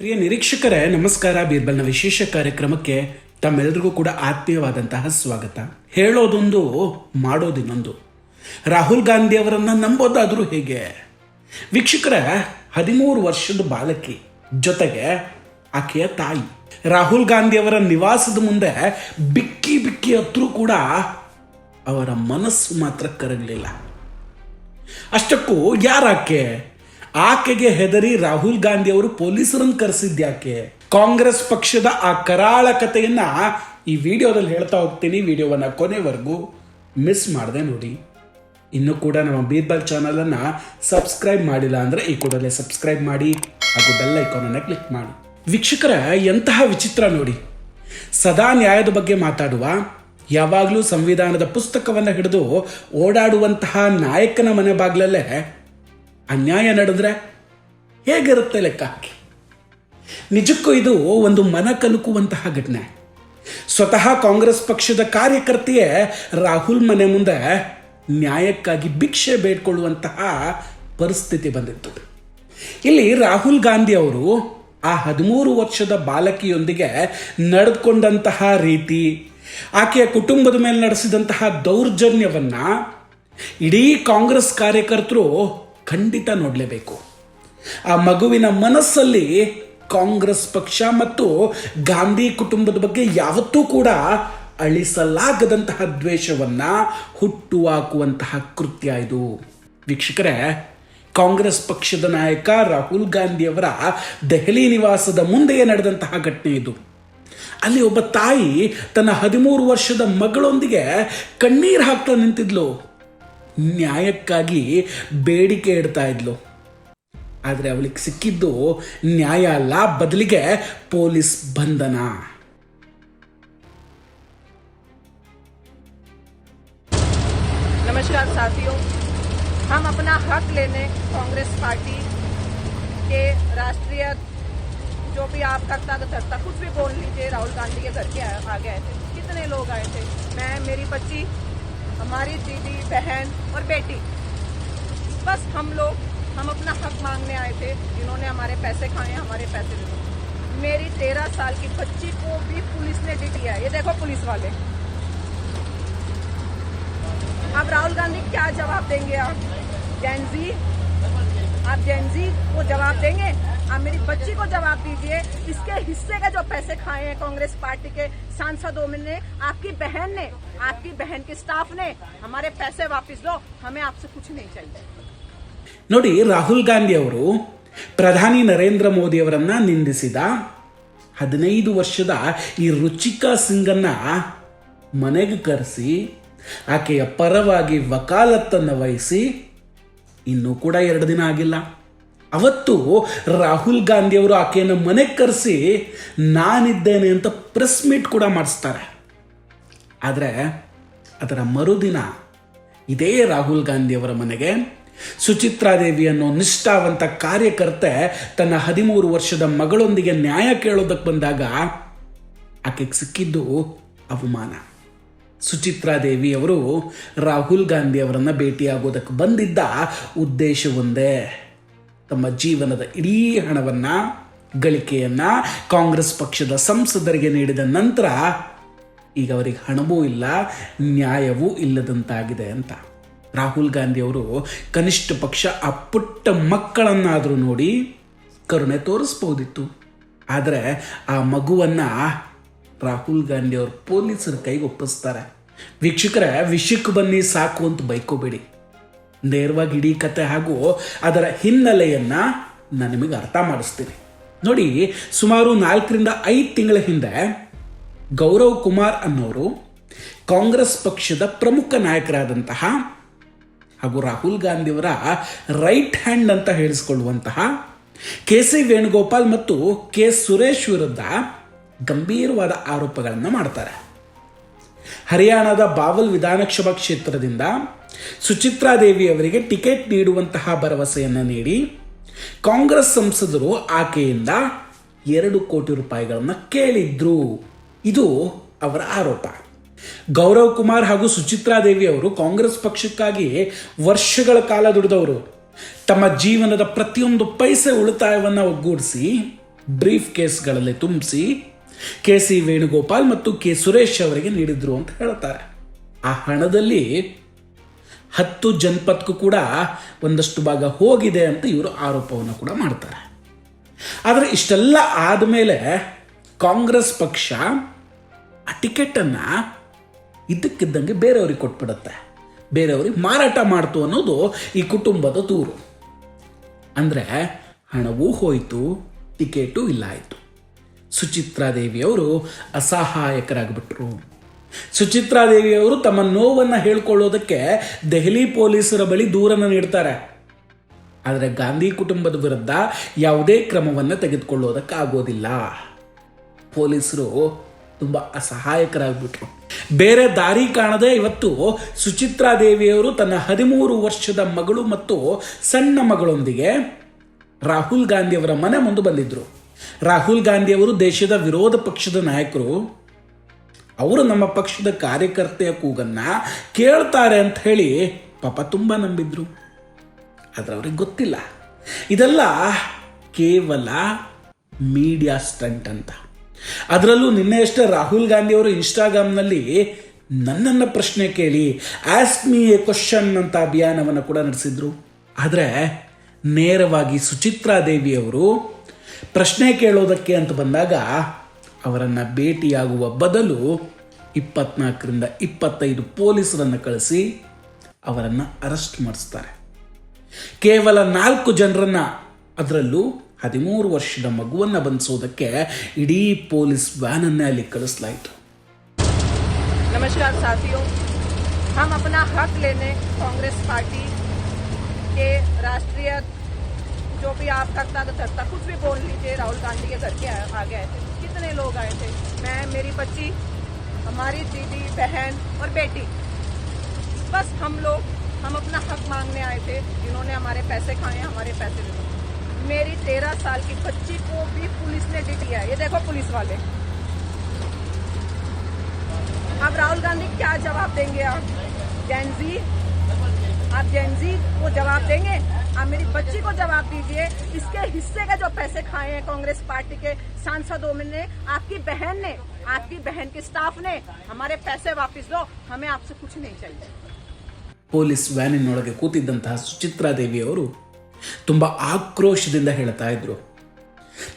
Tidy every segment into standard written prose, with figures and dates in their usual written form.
ಪ್ರಿಯ ನಿರೀಕ್ಷಕರೇ ನಮಸ್ಕಾರ. ಬೀರ್ಬಲ್ನ ವಿಶೇಷ ಕಾರ್ಯಕ್ರಮಕ್ಕೆ ತಮ್ಮೆಲ್ಲರಿಗೂ ಕೂಡ ಆತ್ಮೀಯವಾದಂತಹ ಸ್ವಾಗತ. ಹೇಳೋದೊಂದು ಮಾಡೋದಿನ್ನೊಂದು. ರಾಹುಲ್ ಗಾಂಧಿ ಅವರನ್ನು ನಂಬೋದಾದರೂ ಹೇಗೆ? ವೀಕ್ಷಕರ, 13 ವರ್ಷದ ಬಾಲಕಿ ಜೊತೆಗೆ ಆಕೆಯ ತಾಯಿ ರಾಹುಲ್ ಗಾಂಧಿ ಅವರ ನಿವಾಸದ ಮುಂದೆ ಬಿಕ್ಕಿ ಬಿಕ್ಕಿ ಹತ್ರೂ ಕೂಡ ಅವರ ಮನಸ್ಸು ಮಾತ್ರ ಕರಗಲಿಲ್ಲ. ಅಷ್ಟಕ್ಕೂ ಯಾರಾಕೆ? ಆಕೆಗೆ ಹೆದರಿ ರಾಹುಲ್ ಗಾಂಧಿ ಅವರು ಪೊಲೀಸರನ್ನು ಕರೆಸಿದ್ಯಾಕೆ? ಕಾಂಗ್ರೆಸ್ ಪಕ್ಷದ ಆ ಕರಾಳ ಕಥೆಯನ್ನ ಈ ವಿಡಿಯೋದಲ್ಲಿ ಹೇಳ್ತಾ ಹೋಗ್ತೀನಿ. ವಿಡಿಯೋವನ್ನ ಕೊನೆವರೆಗೂ ಮಿಸ್ ಮಾಡದೆ ನೋಡಿ. ಇನ್ನೂ ಕೂಡ ನಮ್ಮ ಬೀರ್ಬಲ್ ಚಾನಲನ್ನು ಸಬ್ಸ್ಕ್ರೈಬ್ ಮಾಡಿಲ್ಲ ಅಂದರೆ ಈ ಕೂಡಲೇ ಸಬ್ಸ್ಕ್ರೈಬ್ ಮಾಡಿ ಹಾಗೂ ಬೆಲ್ ಐಕಾನನ್ನು ಕ್ಲಿಕ್ ಮಾಡಿ. ವೀಕ್ಷಕರ, ಎಂತಹ ವಿಚಿತ್ರ ನೋಡಿ. ಸದಾ ನ್ಯಾಯದ ಬಗ್ಗೆ ಮಾತಾಡುವ, ಯಾವಾಗಲೂ ಸಂವಿಧಾನದ ಪುಸ್ತಕವನ್ನು ಹಿಡಿದು ಓಡಾಡುವಂತಹ ನಾಯಕನ ಮನೆ ಬಾಗಿಲಲ್ಲೇ ಅನ್ಯಾಯ ನಡೆದ್ರೆ ಹೇಗಿರುತ್ತೆ ಲೆಕ್ಕ ಹಾಕಿ. ನಿಜಕ್ಕೂ ಇದು ಒಂದು ಮನ ಕಲುಕುವಂತಹ ಘಟನೆ. ಸ್ವತಃ ಕಾಂಗ್ರೆಸ್ ಪಕ್ಷದ ಕಾರ್ಯಕರ್ತೆಯೇ ರಾಹುಲ್ ಮನೆ ಮುಂದೆ ನ್ಯಾಯಕ್ಕಾಗಿ ಭಿಕ್ಷೆ ಬೇಡ್ಕೊಳ್ಳುವಂತಹ ಪರಿಸ್ಥಿತಿ ಬಂದಿತ್ತು. ಇಲ್ಲಿ ರಾಹುಲ್ ಗಾಂಧಿ ಅವರು ಆ 13 ವರ್ಷದ ಬಾಲಕಿಯೊಂದಿಗೆ ನಡೆದುಕೊಂಡಂತಹ ರೀತಿ, ಆಕೆಯ ಕುಟುಂಬದ ಮೇಲೆ ನಡೆಸಿದಂತಹ ದೌರ್ಜನ್ಯವನ್ನ ಇಡೀ ಕಾಂಗ್ರೆಸ್ ಕಾರ್ಯಕರ್ತರು ಖಂಡಿತ ನೋಡಲೇಬೇಕು. ಆ ಮಗುವಿನ ಮನಸ್ಸಲ್ಲಿ ಕಾಂಗ್ರೆಸ್ ಪಕ್ಷ ಮತ್ತು ಗಾಂಧಿ ಕುಟುಂಬದ ಬಗ್ಗೆ ಯಾವತ್ತೂ ಕೂಡ ಅಳಿಸಲಾಗದಂತಹ ದ್ವೇಷವನ್ನ ಹುಟ್ಟುಹಾಕುವಂತಹ ಕೃತ್ಯ ಇದು. ವೀಕ್ಷಕರೇ, ಕಾಂಗ್ರೆಸ್ ಪಕ್ಷದ ನಾಯಕ ರಾಹುಲ್ ಗಾಂಧಿ ಅವರ ದೆಹಲಿ ನಿವಾಸದ ಮುಂದೆಯೇ ನಡೆದಂತಹ ಘಟನೆ ಇದು. ಅಲ್ಲಿ ಒಬ್ಬ ತಾಯಿ ತನ್ನ 13 ವರ್ಷದ ಮಗಳೊಂದಿಗೆ ಕಣ್ಣೀರು ಹಾಕ್ತಾ ನಿಂತಿದ್ಲು. ನ್ಯಾಯಕ್ಕಾಗಿ ಬೇಡಿಕೆ ಇಡ್ತಾ ಇದ್ಲು. ಆದರೆ ಅವಳಿಗೆ ಸಿಕ್ಕಿದ್ದು ನ್ಯಾಯ ಅಲ್ಲ, ಬದಲಿಗೆ ಪೊಲೀಸ್ ಬಂಧನ. नमस्कार साथियों, हम अपना हक लेने कांग्रेस पार्टी के राष्ट्रीय जो भी आप करता कुछ भी बोल लीजिए, राहुल गांधी के घर के आगे आए थे. कितने लोग आए थे? मैं, मेरी बच्ची, हमारी दीदी, बहन और बेटी. बस हम अपना हक मांगने आए थे. जिन्होंने हमारे पैसे खाए, हमारे पैसे दे दो. मेरी 13 साल की बच्ची को भी पुलिस ने डिट किया. ये देखो पुलिस वाले. अब राहुल गांधी क्या जवाब देंगे? आप जेनजी को जवाब देंगे? आप मेरी बच्ची को जवाब दीजिए. इसके हिस्से के जो पैसे खाए हैं कांग्रेस पार्टी के सांसदों ने, आपकी बहन के स्टाफ ने, हमारे पैसे वापस दो. हमें आपसे कुछ नहीं चाहिए. ನೋಡಿ, ರಾಹುಲ್ ಗಾಂಧಿ ಅವರು ಪ್ರಧಾನಿ ನರೇಂದ್ರ ಮೋದಿ ಅವರನ್ನ ನಿಂದಿಸಿದ 15 ವರ್ಷದ ಈ ರುಚಿಕಾ ಸಿಂಗನ್ನ ಮನೆಗೆ ಕರೆಸಿ ಆಕೆಯ ಪರವಾಗಿ ವಕಾಲತ್ತನ್ನು ವಹಿಸಿ ಇನ್ನೂ ಕೂಡ 2 ದಿನ ಆಗಿಲ್ಲ. ಅವತ್ತು ರಾಹುಲ್ ಗಾಂಧಿ ಅವರು ಆಕೆಯನ್ನು ಮನೆಗೆ ಕರೆಸಿ ನಾನಿದ್ದೇನೆ ಅಂತ ಪ್ರೆಸ್ ಮೀಟ್ ಕೂಡ ಮಾಡಿಸ್ತಾರೆ. ಆದರೆ ಅದರ ಮರುದಿನ ಇದೇ ರಾಹುಲ್ ಗಾಂಧಿ ಅವರ ಮನೆಗೆ ಸುಚಿತ್ರಾದೇವಿ ಅನ್ನೋ ನಿಷ್ಠಾವಂತ ಕಾರ್ಯಕರ್ತೆ ತನ್ನ 13 ವರ್ಷದ ಮಗಳೊಂದಿಗೆ ನ್ಯಾಯ ಕೇಳೋದಕ್ಕೆ ಬಂದಾಗ ಆಕೆಗೆ ಸಿಕ್ಕಿದ್ದು ಅವಮಾನ. ಸುಚಿತ್ರಾದೇವಿ ಅವರು ರಾಹುಲ್ ಗಾಂಧಿ ಅವರನ್ನು ಭೇಟಿಯಾಗೋದಕ್ಕೆ ಬಂದಿದ್ದ ಉದ್ದೇಶ ಒಂದೇ: ತಮ್ಮ ಜೀವನದ ಇಡೀ ಹಣವನ್ನು, ಗಳಿಕೆಯನ್ನು ಕಾಂಗ್ರೆಸ್ ಪಕ್ಷದ ಸಂಸದರಿಗೆ ನೀಡಿದ ನಂತರ ಈಗ ಅವರಿಗೆ ಹಣವೂ ಇಲ್ಲ, ನ್ಯಾಯವೂ ಇಲ್ಲದಂತಾಗಿದೆ ಅಂತ. ರಾಹುಲ್ ಗಾಂಧಿ ಅವರು ಕನಿಷ್ಠ ಪಕ್ಷ ಆ ಪುಟ್ಟ ಮಕ್ಕಳನ್ನಾದರೂ ನೋಡಿ ಕರುಣೆ ತೋರಿಸ್ಬೋದಿತ್ತು. ಆದರೆ ಆ ಮಗುವನ್ನು ರಾಹುಲ್ ಗಾಂಧಿ ಅವರು ಪೊಲೀಸರ ಕೈಗೆ ಒಪ್ಪಿಸ್ತಾರೆ. ವೀಕ್ಷಕರೇ, ವಿಷಯಕ್ಕೆ ಬನ್ನಿ ಸಾಕು ಅಂತ ಬೈಕೋಬೇಡಿ. ನೇರವಾಗಿ ಇಡೀ ಕತೆ ಹಾಗೂ ಅದರ ಹಿನ್ನೆಲೆಯನ್ನು ನಾನು ನಿಮಗೆ ಅರ್ಥ ಮಾಡಿಸ್ತೀನಿ. ನೋಡಿ, ಸುಮಾರು 4 ರಿಂದ 5 ತಿಂಗಳ ಹಿಂದೆ ಗೌರವ್ ಕುಮಾರ್ ಅನ್ನೋರು ಕಾಂಗ್ರೆಸ್ ಪಕ್ಷದ ಪ್ರಮುಖ ನಾಯಕರಾದಂತಹ ಹಾಗೂ ರಾಹುಲ್ ಗಾಂಧಿಯವರ ರೈಟ್ ಹ್ಯಾಂಡ್ ಅಂತ ಹೇಳಿಸಿಕೊಳ್ಳುವಂತಹ ಕೆ.ಸಿ. ವೇಣುಗೋಪಾಲ್ ಮತ್ತು ಕೆ. ಸುರೇಶ್ ವಿರುದ್ಧ ಗಂಭೀರವಾದ ಆರೋಪಗಳನ್ನು ಮಾಡ್ತಾರೆ. ಹರಿಯಾಣದ ಬಾವಲ್ ವಿಧಾನಸಭಾ ಕ್ಷೇತ್ರದಿಂದ ಸುಚಿತ್ರಾದೇವಿ ಅವರಿಗೆ ಟಿಕೆಟ್ ನೀಡುವಂತಹ ಭರವಸೆಯನ್ನು ನೀಡಿ ಕಾಂಗ್ರೆಸ್ ಸಂಸದರು ಆಕೆಯಿಂದ 2 ಕೋಟಿ ರೂಪಾಯಿಗಳನ್ನು ಕೇಳಿದ್ರು. ಇದು ಅವರ ಆರೋಪ. ಗೌರವ್ ಕುಮಾರ್ ಹಾಗೂ ಸುಚಿತ್ರಾದೇವಿ ಅವರು ಕಾಂಗ್ರೆಸ್ ಪಕ್ಷಕ್ಕಾಗಿ ವರ್ಷಗಳ ಕಾಲ ದುಡಿದವರು. ತಮ್ಮ ಜೀವನದ ಪ್ರತಿಯೊಂದು ಪೈಸೆ ಉಳಿತಾಯವನ್ನು ಒಗ್ಗೂಡಿಸಿ ಬ್ರೀಫ್ ಕೇಸ್ಗಳಲ್ಲಿ ತುಂಬಿಸಿ KC ವೇಣುಗೋಪಾಲ್ ಮತ್ತು K ಸುರೇಶ್ ಅವರಿಗೆ ನೀಡಿದ್ರು ಅಂತ ಹೇಳ್ತಾರೆ. ಆ ಹಣದಲ್ಲಿ 10 ಜನಪದಕ್ಕೂ ಕೂಡ ಒಂದಷ್ಟು ಭಾಗ ಹೋಗಿದೆ ಅಂತ ಇವರು ಆರೋಪವನ್ನು ಕೂಡ ಮಾಡ್ತಾರೆ. ಆದರೆ ಇಷ್ಟೆಲ್ಲ ಆದಮೇಲೆ ಕಾಂಗ್ರೆಸ್ ಪಕ್ಷ ಆ ಟಿಕೆಟನ್ನು ಇದ್ದಕ್ಕಿದ್ದಂಗೆ ಬೇರೆಯವ್ರಿಗೆ ಕೊಟ್ಬಿಡುತ್ತೆ, ಬೇರೆಯವ್ರಿಗೆ ಮಾರಾಟ ಮಾಡ್ತು ಅನ್ನೋದು ಈ ಕುಟುಂಬದ ದೂರು. ಅಂದರೆ ಹಣವೂ ಹೋಯಿತು, ಟಿಕೆಟು ಇಲ್ಲ ಆಯಿತು. ಸುಚಿತ್ರಾದೇವಿಯವರು ಅಸಹಾಯಕರಾಗ್ಬಿಟ್ರು. ಸುಚಿತ್ರಾದೇವಿಯವರು ತಮ್ಮ ನೋವನ್ನು ಹೇಳ್ಕೊಳ್ಳೋದಕ್ಕೆ ದೆಹಲಿ ಪೊಲೀಸರ ಬಳಿ ದೂರನ್ನು ನೀಡ್ತಾರೆ. ಆದರೆ ಗಾಂಧಿ ಕುಟುಂಬದ ವಿರುದ್ಧ ಯಾವುದೇ ಕ್ರಮವನ್ನು ತೆಗೆದುಕೊಳ್ಳೋದಕ್ಕಾಗೋದಿಲ್ಲ. ಪೊಲೀಸರು ತುಂಬ ಅಸಹಾಯಕರಾಗ್ಬಿಟ್ರು. ಬೇರೆ ದಾರಿ ಕಾಣದೆ ಇವತ್ತು ಸುಚಿತ್ರಾದೇವಿಯವರು ತನ್ನ 13 ವರ್ಷದ ಮಗಳು ಮತ್ತು ಸಣ್ಣ ಮಗಳೊಂದಿಗೆ ರಾಹುಲ್ ಗಾಂಧಿಯವರ ಮನೆ ಮುಂದೆ ಬಂದಿದ್ರು. ರಾಹುಲ್ ಗಾಂಧಿಯವರು ದೇಶದ ವಿರೋಧ ಪಕ್ಷದ ನಾಯಕರು. ಅವರು ನಮ್ಮ ಪಕ್ಷದ ಕಾರ್ಯಕರ್ತೆಯ ಕೂಗನ್ನು ಕೇಳ್ತಾರೆ ಅಂತ ಹೇಳಿ ಪಾಪ ತುಂಬ ನಂಬಿದ್ರು. ಆದರೆ ಅವ್ರಿಗೆ ಗೊತ್ತಿಲ್ಲ ಇದೆಲ್ಲ ಕೇವಲ ಮೀಡಿಯಾ ಸ್ಟಂಟ್ ಅಂತ. ಅದರಲ್ಲೂ ನಿನ್ನೆಯಷ್ಟೇ ರಾಹುಲ್ ಗಾಂಧಿಯವರು ಇನ್ಸ್ಟಾಗ್ರಾಮ್ನಲ್ಲಿ ನನ್ನನ್ನು ಪ್ರಶ್ನೆ ಕೇಳಿ ಆಸ್ಕ್ ಮೀ ಎ ಕ್ವಶನ್ ಅಂತ ಅಭಿಯಾನವನ್ನು ಕೂಡ ನಡೆಸಿದ್ರು. ಆದರೆ ನೇರವಾಗಿ ಸುಚಿತ್ರಾದೇವಿಯವರು ಪ್ರಶ್ನೆ ಕೇಳೋದಕ್ಕೆ ಅಂತ ಬಂದಾಗ ಅವರನ್ನು ಭೇಟಿಯಾಗುವ ಬದಲು 24ರಿಂದ 25 ಪೊಲೀಸರನ್ನು ಕಳಿಸಿ ಅವರನ್ನು ಅರೆಸ್ಟ್ ಮಾಡಿಸ್ತಾರೆ. ಕೇವಲ 4 ಜನರನ್ನು, ಅದರಲ್ಲೂ 13 ವರ್ಷದ ಮಗುವನ್ನು ಬಂಧಿಸೋದಕ್ಕೆ ಇಡೀ ಪೊಲೀಸ್ ವ್ಯಾನನ್ನೇ ಅಲ್ಲಿ ಕಳಿಸಲಾಯಿತು. नमस्कार साथियों, हम अपना हक लेने कांग्रेस पार्टी के राष्ट्रीय जो भी आप तख्ता कुछ भी बोल लीजिए, राहुल गांधी के घर के आ गए थे. कितने लोग आए थे? मैं, मेरी बच्ची, हमारी दीदी, बहन और बेटी. बस हम अपना हक मांगने आए थे. जिन्होंने हमारे पैसे खाए, हमारे पैसे ले. मेरी 13 साल की बच्ची को भी पुलिस ने डी दिया. ये देखो पुलिस वाले. अब राहुल गांधी क्या जवाब देंगे? आप जेनजी को जवाब देंगे? आप मेरी बच्ची को जवाब दीजिए. इसके हिस्से के जो पैसे खाए हैं कांग्रेस पार्टी के सांसदों ने, आपकी बहन के स्टाफ ने, हमारे पैसे वापस दो. हमें आपसे कुछ नहीं चाहिए. ಪೊಲೀಸ್ ವ್ಯಾನಿನೊಳಗೆ ಕೂತಿದ್ದಂತಹ ಸುಚಿತ್ರಾದೇವಿಯವರು ತುಂಬ ಆಕ್ರೋಶದಿಂದ ಹೇಳ್ತಾ ಇದ್ರು,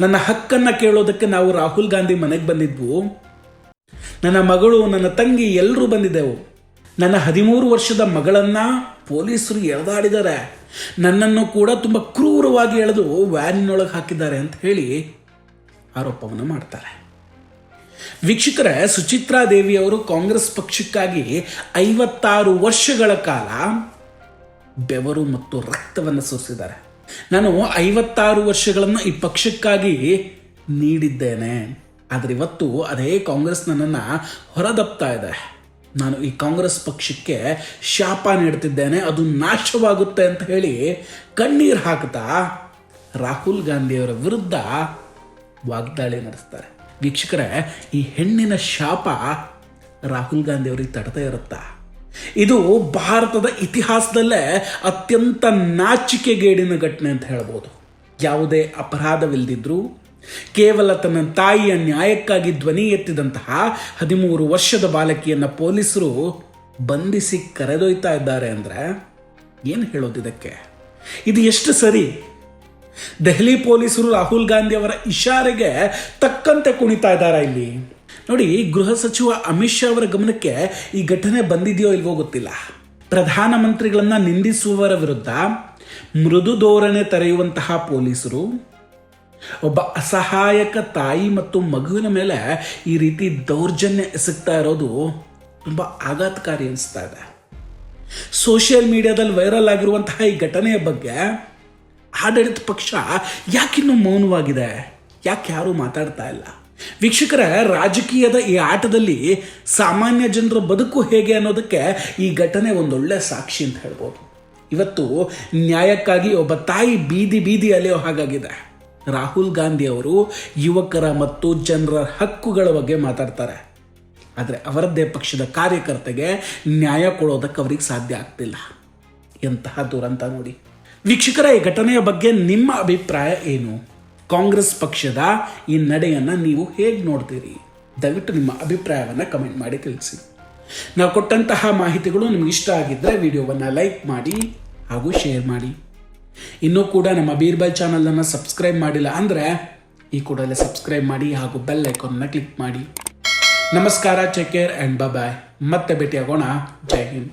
ನನ್ನ ಹಕ್ಕನ್ನು ಕೇಳೋದಕ್ಕೆ ನಾವು ರಾಹುಲ್ ಗಾಂಧಿ ಮನೆಗೆ ಬಂದಿದ್ವು. ನನ್ನ ಮಗಳು, ನನ್ನ ತಂಗಿ ಎಲ್ಲರೂ ಬಂದಿದ್ದೆವು. ನನ್ನ 13 ವರ್ಷದ ಮಗಳನ್ನು ಪೊಲೀಸರು ಎಳೆದಾಡಿದ್ದಾರೆ. ನನ್ನನ್ನು ಕೂಡ ತುಂಬ ಕ್ರೂರವಾಗಿ ಎಳೆದು ವ್ಯಾನಿನೊಳಗೆ ಹಾಕಿದ್ದಾರೆ ಅಂತ ಹೇಳಿ ಆರೋಪವನ್ನು ಮಾಡ್ತಾರೆ. ವೀಕ್ಷಕರೇ, ಸುಚಿತ್ರಾದೇವಿಯವರು ಕಾಂಗ್ರೆಸ್ ಪಕ್ಷಕ್ಕಾಗಿ 56 ವರ್ಷಗಳ ಕಾಲ ಬೆವರು ಮತ್ತು ರಕ್ತವನ್ನು ಸುರಿಸಿದ್ದಾರೆ. ನಾನು 56 ವರ್ಷಗಳನ್ನು ಈ ಪಕ್ಷಕ್ಕಾಗಿ ನೀಡಿದ್ದೇನೆ. ಆದರೆ ಇವತ್ತು ಅದೇ ಕಾಂಗ್ರೆಸ್ ನನ್ನನ್ನು ಹೊರದಬ್ತಾ ಇದೆ. ನಾನು ಈ ಕಾಂಗ್ರೆಸ್ ಪಕ್ಷಕ್ಕೆ ಶಾಪ ನೀಡ್ತಿದ್ದೇನೆ, ಅದು ನಾಶವಾಗುತ್ತೆ ಅಂತ ಹೇಳಿ ಕಣ್ಣೀರು ಹಾಕ್ತಾ ರಾಹುಲ್ ಗಾಂಧಿಯವರ ವಿರುದ್ಧ ವಾಗ್ದಾಳಿ ನಡೆಸ್ತಾರೆ. ವೀಕ್ಷಕರೇ, ಈ ಹೆಣ್ಣಿನ ಶಾಪ ರಾಹುಲ್ ಗಾಂಧಿಯವರಿಗೆ ತಡದೇ ಇರುತ್ತಾ? ಇದು ಭಾರತದ ಇತಿಹಾಸದಲ್ಲೇ ಅತ್ಯಂತ ನಾಚಿಕೆಗೇಡಿನ ಘಟನೆ ಅಂತ ಹೇಳ್ಬೋದು. ಯಾವುದೇ ಅಪರಾಧವಿಲ್ಲದಿದ್ರೂ ಕೇವಲ ತನ್ನ ತಾಯಿಯ ನ್ಯಾಯಕ್ಕಾಗಿ ಧ್ವನಿ ಎತ್ತಿದಂತಹ 13 ವರ್ಷದ ಬಾಲಕಿಯನ್ನು ಪೊಲೀಸರು ಬಂಧಿಸಿ ಕರೆದೊಯ್ತಾ ಇದ್ದಾರೆ ಅಂದರೆ ಏನು ಹೇಳೋದಿದಕ್ಕೆ? ಇದು ಎಷ್ಟು ಸರಿ? ದೆಹಲಿ ಪೊಲೀಸರು ರಾಹುಲ್ ಗಾಂಧಿ ಅವರ ಇಶಾರೆಗೆ ತಕ್ಕಂತೆ ಕುಣಿತಾ ಇದ್ದಾರೆ ಇಲ್ಲಿ. ನೋಡಿ, ಗೃಹ ಸಚಿವ ಅಮಿತ್ ಶಾ ಅವರ ಗಮನಕ್ಕೆ ಈ ಘಟನೆ ಬಂದಿದೆಯೋ ಇಲ್ವೋ ಗೊತ್ತಿಲ್ಲ. ಪ್ರಧಾನಮಂತ್ರಿಗಳನ್ನ ನಿಂದಿಸುವವರ ವಿರುದ್ಧ ಮೃದು ಧೋರಣೆ ತರೆಯುವಂತಹ ಪೊಲೀಸರು ಒಬ್ಬ ಅಸಹಾಯಕ ತಾಯಿ ಮತ್ತು ಮಗುವಿನ ಮೇಲೆ ಈ ರೀತಿ ದೌರ್ಜನ್ಯ ಎಸಗ್ತಾ ಇರೋದು ತುಂಬ ಆಘಾತಕಾರಿ ಅನಿಸ್ತಾ ಇದೆ. ಸೋಷಿಯಲ್ ಮೀಡಿಯಾದಲ್ಲಿ ವೈರಲ್ ಆಗಿರುವಂತಹ ಈ ಘಟನೆಯ ಬಗ್ಗೆ ಆಡಳಿತ ಪಕ್ಷ ಯಾಕಿನ್ನೂ ಮೌನವಾಗಿದೆ? ಯಾಕೆ ಯಾರೂ ಮಾತಾಡ್ತಾ ಇಲ್ಲ? ವೀಕ್ಷಕರ, ರಾಜಕೀಯದ ಈ ಆಟದಲ್ಲಿ ಸಾಮಾನ್ಯ ಜನರ ಬದುಕು ಹೇಗೆ ಅನ್ನೋದಕ್ಕೆ ಈ ಘಟನೆ ಒಂದೊಳ್ಳೆ ಸಾಕ್ಷಿ ಅಂತ ಹೇಳ್ಬೋದು. ಇವತ್ತು ನ್ಯಾಯಕ್ಕಾಗಿ ಒಬ್ಬ ತಾಯಿ ಬೀದಿ ಅಲೆಯೋ ಹಾಗಾಗಿದೆ. ರಾಹುಲ್ ಗಾಂಧಿ ಅವರು ಯುವಕರ ಮತ್ತು ಜನರ ಹಕ್ಕುಗಳ ಬಗ್ಗೆ ಮಾತಾಡ್ತಾರೆ, ಆದರೆ ಅವರದ್ದೇ ಪಕ್ಷದ ಕಾರ್ಯಕರ್ತೆಗೆ ನ್ಯಾಯ ಕೊಡೋದಕ್ಕೆ ಅವ್ರಿಗೆ ಸಾಧ್ಯ ಆಗ್ತಿಲ್ಲ. ಎಂತಹ ದುರಂತ ನೋಡಿ. ವೀಕ್ಷಕರ, ಈ ಘಟನೆಯ ಬಗ್ಗೆ ನಿಮ್ಮ ಅಭಿಪ್ರಾಯ ಏನು? ಕಾಂಗ್ರೆಸ್ ಪಕ್ಷದ ಈ ನಡೆಯನ್ನು ನೀವು ಹೇಗೆ ನೋಡ್ತೀರಿ? ದಯವಿಟ್ಟು ನಿಮ್ಮ ಅಭಿಪ್ರಾಯವನ್ನು ಕಮೆಂಟ್ ಮಾಡಿ ತಿಳಿಸಿ. ನಾವು ಕೊಟ್ಟಂತಹ ಮಾಹಿತಿಗಳು ನಿಮ್ಗೆ ಇಷ್ಟ ಆಗಿದ್ದರೆ ವಿಡಿಯೋವನ್ನು ಲೈಕ್ ಮಾಡಿ ಹಾಗೂ ಶೇರ್ ಮಾಡಿ. ಇನ್ನೂ ಕೂಡ ನಮ್ಮ ಬೀರ್ಬಲ್ ಚಾನಲನ್ನು ಸಬ್ಸ್ಕ್ರೈಬ್ ಮಾಡಿಲ್ಲ ಅಂದರೆ ಈ ಕೂಡಲೇ ಸಬ್ಸ್ಕ್ರೈಬ್ ಮಾಡಿ ಹಾಗೂ ಬೆಲ್ ಐಕಾನ್ನ ಕ್ಲಿಕ್ ಮಾಡಿ. ನಮಸ್ಕಾರ, ಟೇಕ್ ಕೇರ್ ಆ್ಯಂಡ್ ಬಾಯ್. ಮತ್ತೆ ಭೇಟಿಯಾಗೋಣ. ಜೈ ಹಿಂದ್.